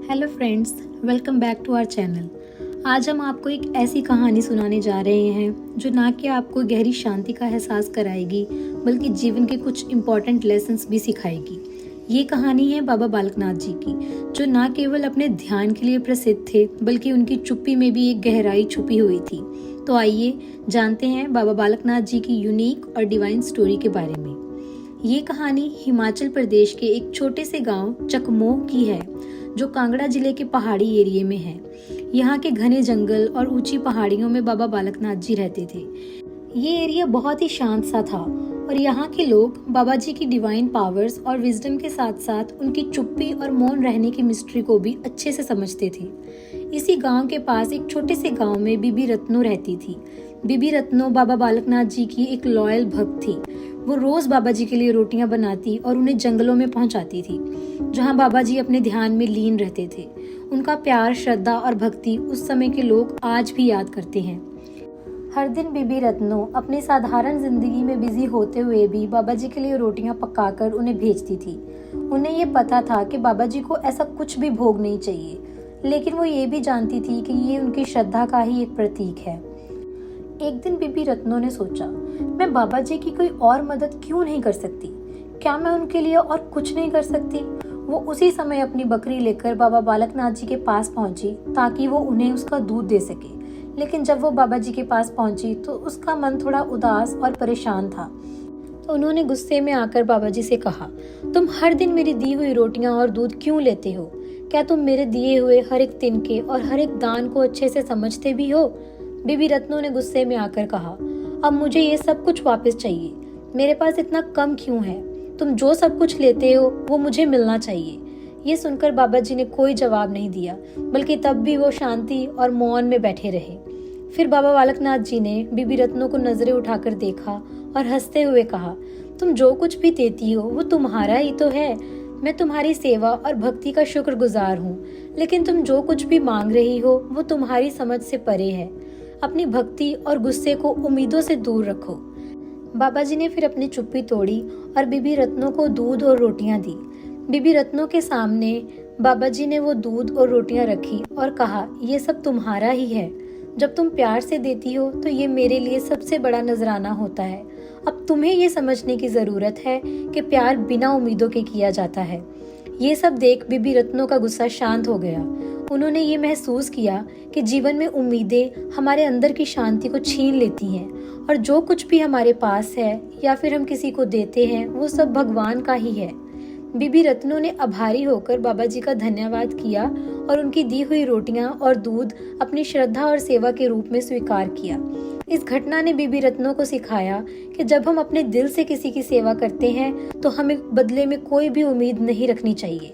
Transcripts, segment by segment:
Hello friends, welcome back to our channel. आज हम आपको एक ऐसी कहानी सुनाने जा रहे हैं जो ना कि आपको गहरी शांति का एहसास कराएगी बल्कि जीवन के कुछ इम्पॉर्टेंट लेसन्स भी सिखाएगी। ये कहानी है बाबा बालकनाथ जी की, जो ना केवल अपने ध्यान के लिए प्रसिद्ध थे बल्कि उनकी चुप्पी में भी एक गहराई छुपी हुई थी। तो आइए जानते हैं बाबा बालकनाथ जी की यूनिक और डिवाइन स्टोरी के बारे में। ये कहानी हिमाचल प्रदेश के एक छोटे से गांव चकमोह की है, जो कांगड़ा जिले के पहाड़ी एरिया में है। यहाँ के घने जंगल और ऊंची पहाड़ियों में बाबा बालकनाथ जी रहते थे। ये एरिया बहुत ही शांत सा था और यहाँ के लोग बाबा जी की डिवाइन पावर्स और विजडम के साथ साथ उनकी चुप्पी और मौन रहने की मिस्ट्री को भी अच्छे से समझते थे। इसी गांव के पास एक छोटे से गांव में बीबी रत्नो रहती थी। बीबी रत्नो बाबा बालकनाथ जी की एक लॉयल भक्त थी। वो रोज बाबा जी के लिए रोटियां बनाती और उन्हें जंगलों में पहुंचाती थी, जहां बाबा जी अपने ध्यान में लीन रहते थे। उनका प्यार, श्रद्धा और भक्ति उस समय के लोग आज भी याद करते हैं। हर दिन बीबी रत्नो अपनी साधारण जिंदगी में बिजी होते हुए भी बाबा जी के लिए रोटियां पकाकर उन्हें भेजती थी। उन्हें ये पता था कि बाबा जी को ऐसा कुछ भी भोग नहीं चाहिए, लेकिन वो ये भी जानती थी कि ये उनकी श्रद्धा का ही एक प्रतीक है। एक दिन बीबी रत्नो ने सोचा, मैं बाबा जी की कोई और मदद क्यों नहीं कर सकती? क्या मैं उनके लिए और कुछ नहीं कर सकती? वो उसी समय अपनी बकरी लेकर बाबा बालकनाथ जी के पास पहुंची ताकि वो उन्हें उसका दूध दे सके। लेकिन जब वो बाबा जी के पास पहुंची तो उसका मन थोड़ा उदास और परेशान था। तो उन्होंने गुस्से में आकर बाबा जी से कहा, तुम हर दिन मेरी दी हुई रोटियां और दूध क्यों लेते हो? क्या तुम मेरे दिए हुए हर एक तिनके और हर एक दान को अच्छे से समझते भी हो? बीबी रत्नो ने गुस्से में आकर कहा, अब मुझे ये सब कुछ वापस चाहिए। मेरे पास इतना कम क्यों है? तुम जो सब कुछ लेते हो वो मुझे मिलना चाहिए। ये सुनकर बाबा जी ने कोई जवाब नहीं दिया, बल्कि तब भी वो शांति और मौन में बैठे रहे। फिर बाबा बालकनाथ जी ने बीबी रत्नो को नजरें उठाकर देखा और हंसते हुए कहा, तुम जो कुछ भी देती हो वो तुम्हारा ही तो है। मैं तुम्हारी सेवा और भक्ति का शुक्रगुजार हूँ, लेकिन तुम जो कुछ भी मांग रही हो वो तुम्हारी समझ से परे है। अपनी भक्ति और गुस्से को उम्मीदों से दूर रखो। बाबा जी ने फिर अपनी चुप्पी तोड़ी और बीबी रत्नो को दूध और रोटियां दी। बीबी रत्नो के सामने बाबा जी ने वो दूध और रोटियां रखी और कहा, ये सब तुम्हारा ही है। जब तुम प्यार से देती हो तो ये मेरे लिए सबसे बड़ा नजराना होता है। अब तुम्हें ये समझने की जरूरत है कि प्यार बिना उम्मीदों के किया जाता है। ये सब देख बीबी रत्नो का गुस्सा शांत हो गया। उन्होंने ये महसूस किया कि जीवन में उम्मीदें हमारे अंदर की शांति को छीन लेती हैं और जो कुछ भी हमारे पास है या फिर हम किसी को देते हैं वो सब भगवान का ही है। बीबी रत्नो ने आभारी होकर बाबा जी का धन्यवाद किया और उनकी दी हुई रोटियां और दूध अपनी श्रद्धा और सेवा के रूप में स्वीकार किया। इस घटना ने बीबी रत्नो को सिखाया कि जब हम अपने दिल से किसी की सेवा करते हैं तो हमें बदले में कोई भी उम्मीद नहीं रखनी चाहिए।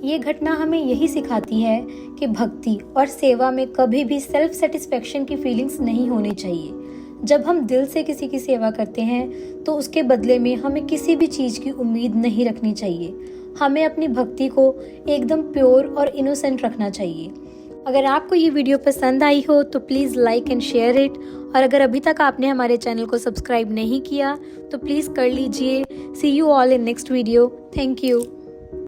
ये घटना हमें यही सिखाती है कि भक्ति और सेवा में कभी भी सेल्फ सेटिस्फेक्शन की फीलिंग्स नहीं होनी चाहिए। जब हम दिल से किसी की सेवा करते हैं तो उसके बदले में हमें किसी भी चीज की उम्मीद नहीं रखनी चाहिए। हमें अपनी भक्ति को एकदम प्योर और इनोसेंट रखना चाहिए। अगर आपको ये वीडियो पसंद आई हो तो please like and share it, और अगर अभी तक आपने हमारे चैनल को सब्सक्राइब नहीं किया तो प्लीज़ कर लीजिए। See you all in next video. Thank you.